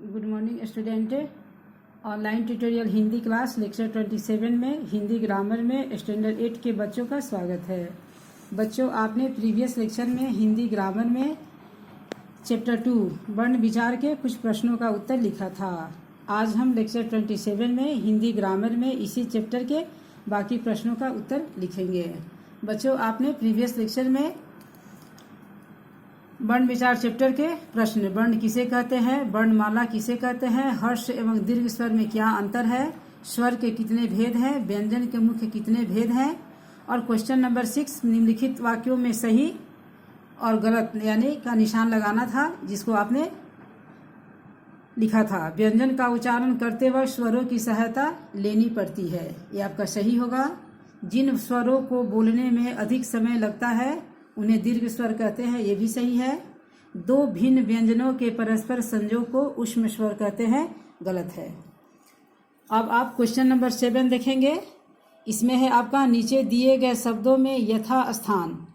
Good morning student. Online tutorial Hindi class lecture 27 में Hindi grammar में standard 8 के बच्चों का स्वागत है। बच्चों, आपने प्रीवियस लेक्चर में हिंदी ग्रामर में चैप्टर 2 वर्ण विचार के कुछ प्रश्नों का उत्तर लिखा था। आज हम लेक्चर 27 में हिंदी ग्रामर में इसी चैप्टर के बाकी प्रश्नों का उत्तर लिखेंगे। बच्चों, आपने प्रीवियस लेक्चर में वर्ण विचार चैप्टर के प्रश्न, वर्ण किसे कहते हैं, वर्णमाला किसे कहते हैं, हर्ष एवं दीर्घ स्वर में क्या अंतर है, स्वर के कितने भेद हैं, व्यंजन के मुख्य कितने भेद हैं, और क्वेश्चन नंबर 6 निम्नलिखित वाक्यों में सही और गलत यानी का निशान लगाना था, जिसको आपने लिखा था। व्यंजन का उच्चारण करते वक्त स्वरों की सहायता लेनी पड़ती है, ये आपका सही होगा। जिन स्वरों को बोलने में अधिक समय लगता है उन्हें दीर्घ स्वर कहते हैं, ये भी सही है। दो भिन्न व्यंजनों के परस्पर संयोग को ऊष्म स्वर कहते हैं, गलत है। अब आप क्वेश्चन नंबर 7 देखेंगे। इसमें है आपका नीचे दिए गए शब्दों में यथा स्थान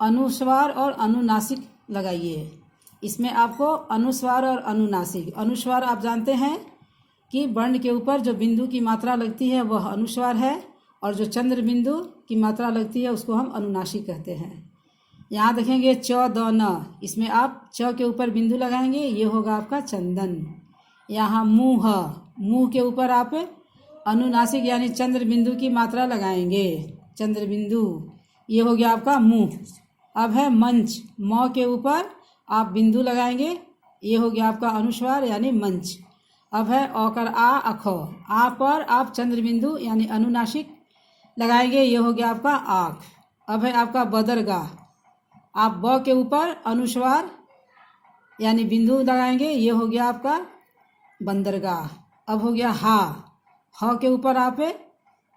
अनुस्वार और अनुनासिक लगाइए। इसमें आपको अनुस्वार और अनुनासिक, अनुस्वार आप जानते हैं कि वर्ण के ऊपर जो बिंदु की मात्रा लगती है वह अनुस्वार है, और जो चंद्र बिंदु की मात्रा लगती है उसको हम अनुनासिक कहते हैं। यहाँ देखेंगे च द न, इसमें आप च के ऊपर बिंदु लगाएंगे, ये होगा आपका चंदन। यहाँ मुँह, मुँह के ऊपर आप अनुनासिक यानी चंद्र बिंदु की मात्रा लगाएंगे, चंद्र बिंदु, ये हो गया आपका मुँह। अब है मंच, म के ऊपर आप बिंदु लगाएंगे, ये हो गया आपका अनुस्वार यानी मंच। अब है औकर आ अख, आ पर आप चंद्र बिंदु यानी अनुनासिक लगाएंगे, ये हो गया आपका आँख। अब है आपका बदरगाह, आप ब के ऊपर अनुस्वार यानी बिंदु लगाएंगे, ये हो गया आपका बंदरगाह। अब हो गया हा, ह के ऊपर आप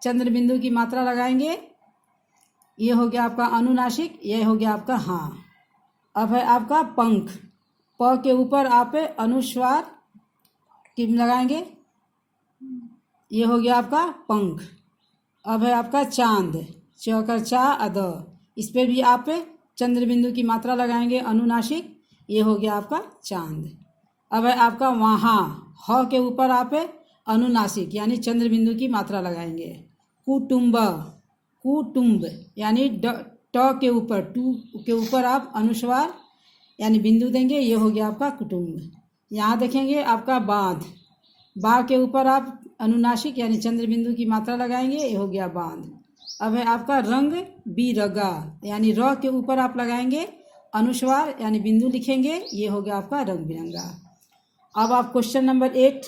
चंद्र बिंदु की मात्रा लगाएंगे, ये हो गया आपका अनुनासिक, ये हो गया आपका हाँ। अब है आपका पंख, प के ऊपर आप अनुस्वार की लगाएंगे, ये हो गया आपका पंख। अब है आपका चांद, चौकर चा अद, इस पे भी आप चंद्र बिंदु की मात्रा लगाएंगे अनुनासिक, ये हो गया आपका चांद। अब है आपका वहाँ, ह के ऊपर आप अनुनासिक यानी चंद्र बिंदु की मात्रा लगाएंगे। कुटुंब, कुटुंब यानी ट के ऊपर, टू के ऊपर आप अनुस्वार यानी बिंदु देंगे, ये हो गया आपका कुटुंब। यहाँ देखेंगे आपका बांध, बा के ऊपर आप अनुनासिक यानी चंद्र बिंदु की मात्रा लगाएंगे, ये हो गया बांध। अब है आपका रंग बिरगा यानी र के ऊपर आप लगाएंगे अनुस्वार यानी बिंदु लिखेंगे, ये हो गया आपका रंग बिरंगा। अब आप क्वेश्चन नंबर 8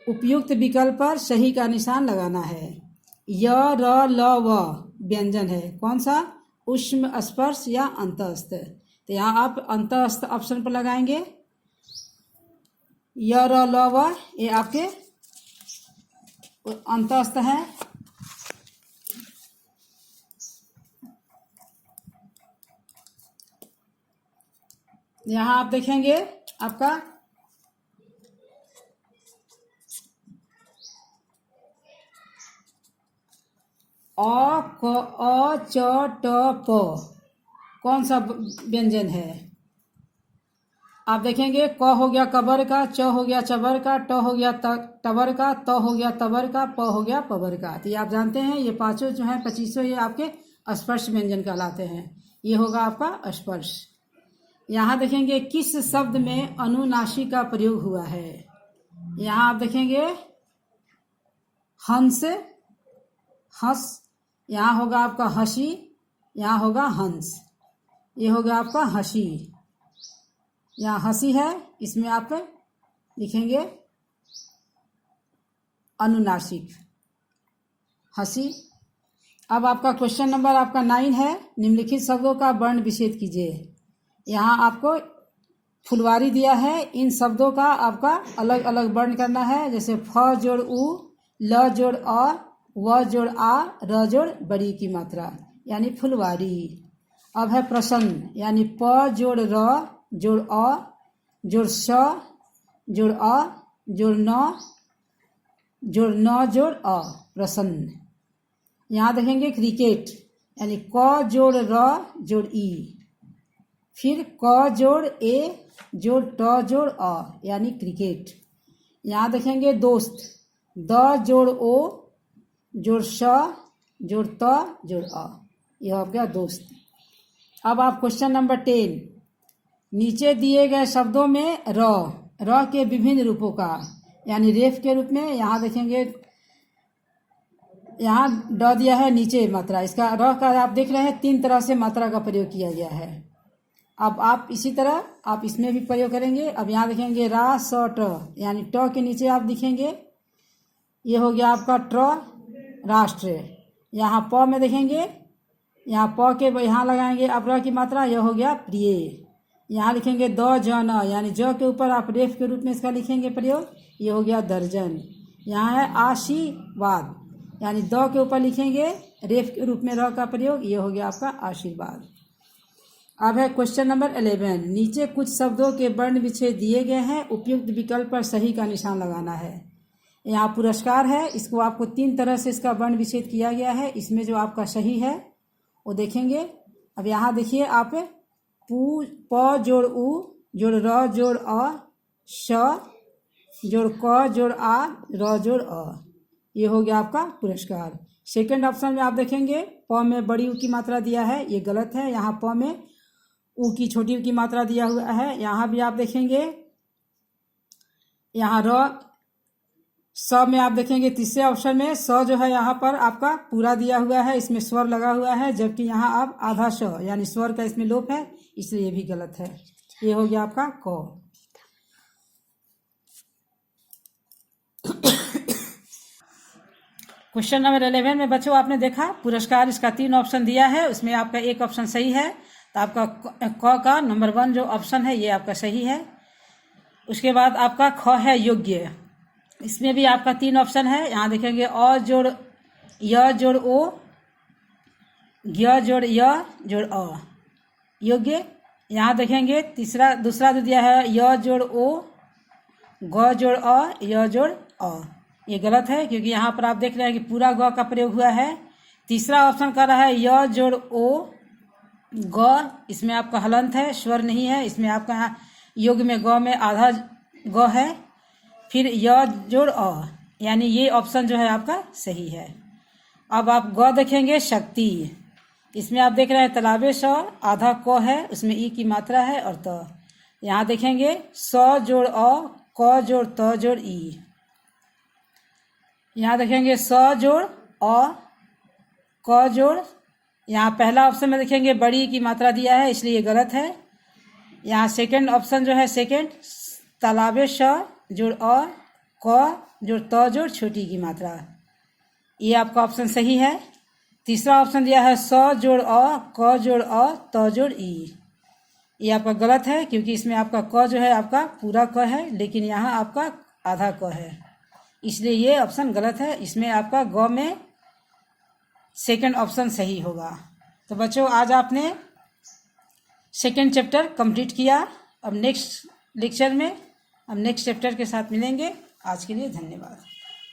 उपयुक्त विकल्प पर सही का निशान लगाना है। य र ल व व्यंजन है, कौन सा, ऊष्म स्पर्श या अंतस्थ। तो यहाँ आप अंतस्थ ऑप्शन पर लगाएंगे। य र ल व ये आपके अंतस्थ है। यहाँ आप देखेंगे आपका अ क अ च ट प कौन सा व्यंजन है। आप देखेंगे क हो गया कबर का, च हो गया चबर का, ट हो गया टबर का, त हो गया तबर का, प हो गया पबर का। तो ये आप जानते हैं ये पांचों जो है 25 ये आपके स्पर्श व्यंजन कहलाते हैं, ये होगा आपका स्पर्श। यहाँ देखेंगे किस शब्द में अनुनासिक का प्रयोग हुआ है। यहाँ आप देखेंगे हंस, हंस, यहाँ होगा आपका हंसी, यहाँ होगा हंस, ये होगा आपका हंसी। यहाँ हंसी है, इसमें आप लिखेंगे अनुनासिक, हंसी। अब आपका क्वेश्चन नंबर आपका 9 है, निम्नलिखित शब्दों का वर्ण विच्छेद कीजिए। यहाँ आपको फुलवारी दिया है, इन शब्दों का आपका अलग अलग वर्ण करना है, जैसे फ जोड़ उ, ल जोड़ अ, व जोड़ आ, र जोड़ बड़ी की मात्रा यानी फुलवारी। अब है प्रसन्न यानी प जोड़ र जोड़ अ जोड़ स जोड़ अ जोड़ न जोड़ अ, प्रसन्न। यहाँ देखेंगे क्रिकेट यानी क जोड़ र जोड़ ई, फिर क जोड़ ए जोड़ ट जोड़ अ यानी क्रिकेट। यहाँ देखेंगे दोस्त, द जोड़ ओ जोड़ श जोड़ त जोड़ अ, यह हो गया दोस्त। अब आप क्वेश्चन नंबर 10, नीचे दिए गए शब्दों में र के विभिन्न रूपों का, यानी रेफ के रूप में यहाँ देखेंगे, यहाँ ड दिया है नीचे मात्रा, इसका र का आप देख रहे हैं 3 तरह से मात्रा का प्रयोग किया गया है। अब आप इसी तरह आप इसमें भी प्रयोग करेंगे। अब यहाँ देखेंगे रा स ट, यानी ट के नीचे आप दिखेंगे, ये हो गया आपका ट्र राष्ट्र। यहाँ प में देखेंगे, यहाँ प के यहाँ लगाएंगे आप र की मात्रा, यह हो गया प्रिय। यहाँ लिखेंगे द ज न, यानी ज के ऊपर आप रेफ के रूप में इसका लिखेंगे प्रयोग, ये हो गया दर्जन। यहाँ है आशीर्वाद, यानी द के ऊपर लिखेंगे रेफ के रूप में र का प्रयोग, ये हो गया आपका आशीर्वाद। अब है क्वेश्चन नंबर 11, नीचे कुछ शब्दों के वर्ण विच्छेद दिए गए हैं, उपयुक्त विकल्प पर सही का निशान लगाना है। यहाँ पुरस्कार है, इसको आपको 3 तरह से इसका वर्ण विच्छेद किया गया है। इसमें जो आपका सही है वो देखेंगे। अब यहाँ देखिए आप प जोड़ उ जोड़ र जोड़ अ श जोड़ क जोड़ आ र जोड़ अ, ये हो गया आपका पुरस्कार। सेकंड ऑप्शन में आप देखेंगे प में बड़ी उ की मात्रा दिया है, ये गलत है। यहाँ प में उ की छोटी उ की मात्रा दिया हुआ है। यहाँ भी आप देखेंगे, यहाँ र स में आप देखेंगे तीसरे ऑप्शन में स जो है यहाँ पर आपका पूरा दिया हुआ है, इसमें स्वर लगा हुआ है, जबकि यहाँ आप आधा स यानी स्वर का इसमें लोप है, इसलिए ये भी गलत है। ये हो गया आपका क। क्वेश्चन नंबर 11 में बच्चों आपने देखा पुरस्कार, इसका 3 ऑप्शन दिया है, उसमें आपका एक ऑप्शन सही है, तो आपका क का नंबर 1 जो ऑप्शन है ये आपका सही है। उसके बाद आपका ख है योग्य, इसमें भी आपका 3 ऑप्शन है। यहाँ देखेंगे अ जोड़ य जोड़ ओ य जोड़ य जोड़ अ, योग्य। यहाँ देखेंगे दूसरा जो दिया है य जोड़ ओ ग जोड़ अ य जोड़ अ, ये गलत है, क्योंकि यहाँ पर आप देख रहे हैं कि पूरा ग का प्रयोग हुआ है। तीसरा ऑप्शन कर रहा है य जोड़ ओ ग, इसमें आपका हलंत है, स्वर नहीं है, इसमें आपका योग में ग में आधा ग है। फिर य जोड़ अ, यानी ये ऑप्शन जो है आपका सही है। अब आप ग देखेंगे शक्ति, इसमें आप देख रहे हैं तालाबे स आधा क है, उसमें ई की मात्रा है और त। यहाँ देखेंगे स जोड़ अ क जोड़ त जोड़ ई, यहाँ देखेंगे स जोड़ अ क जोड़, यहाँ पहला ऑप्शन में देखेंगे बड़ी की मात्रा दिया है, इसलिए गलत है। यहाँ सेकंड ऑप्शन जो है सेकंड तालाबे स जोड़ अ क जोड़ त जोड़ छोटी की मात्रा, ये आपका ऑप्शन सही है। तीसरा ऑप्शन दिया है स जोड़ अ क जोड़ अ त जोड़ ई, ये आपका गलत है, क्योंकि इसमें आपका क जो है आपका पूरा क है, लेकिन यहाँ आपका आधा क है, इसलिए ये ऑप्शन गलत है। इसमें आपका ग में सेकंड ऑप्शन सही होगा। तो बच्चों आज आपने सेकंड चैप्टर कंप्लीट किया। अब नेक्स्ट लेक्चर में हम नेक्स्ट चैप्टर के साथ मिलेंगे। आज के लिए धन्यवाद।